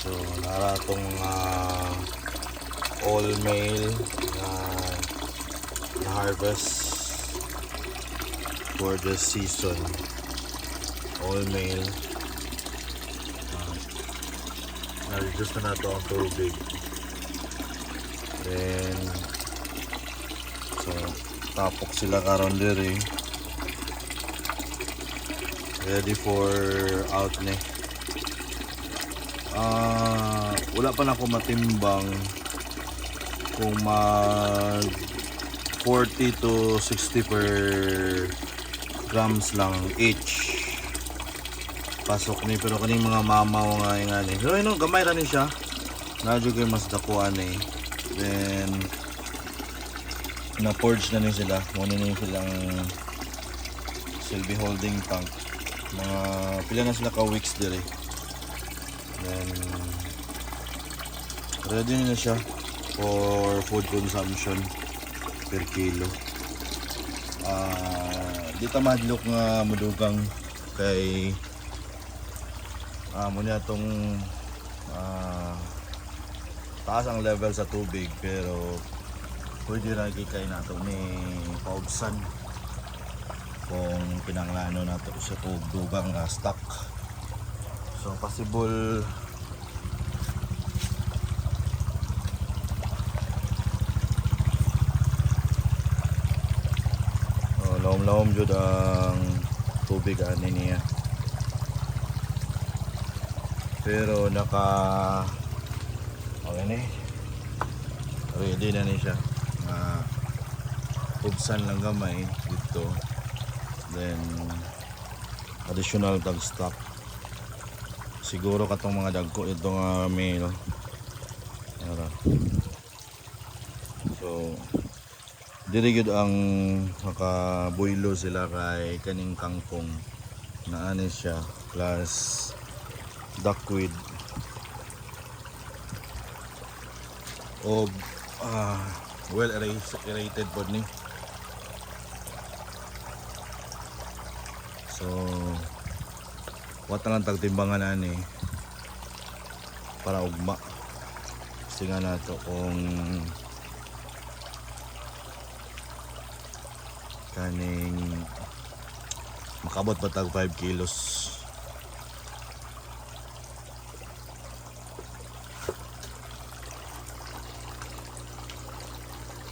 So naratong all male na harvest for the season. All male. Na-reduce na nato ang tubig. Then so tapok sila karon diri. Ready for out ni. Wala pa na ako matimbang kung mag 40 to 60 per grams lang each pasok ni, pero kaning mga mamaw nga ingani so no, gamay ra ni siya, nadyo kay mas dakuan eh. Then na forge na ni sila, muna ni silang silbi holding tank, mga pila na sila ka weeks diri. Then ready na siya for food consumption per kilo. Di ta madlok nga mudugang kay muna itong taas ang level sa tubig, pero pwede rin kikay nato ni paubsan kung pinanglano nato sa dugang stock. So possible lawom-lawom jud ang tubig ani niya, pero naka okay ni, ready na ni siya ubsan lang gamay dito. Then additional tag stock siguro katong mga dagko ito nga male. So diri gyud ang makabuylo sila kay kaning kangkong na ani siya plus duckweed o well aerated pod ni. So wat lang tagtimbangan ani para ugma singa nato kung kaning makabot ba tag 5 kilos.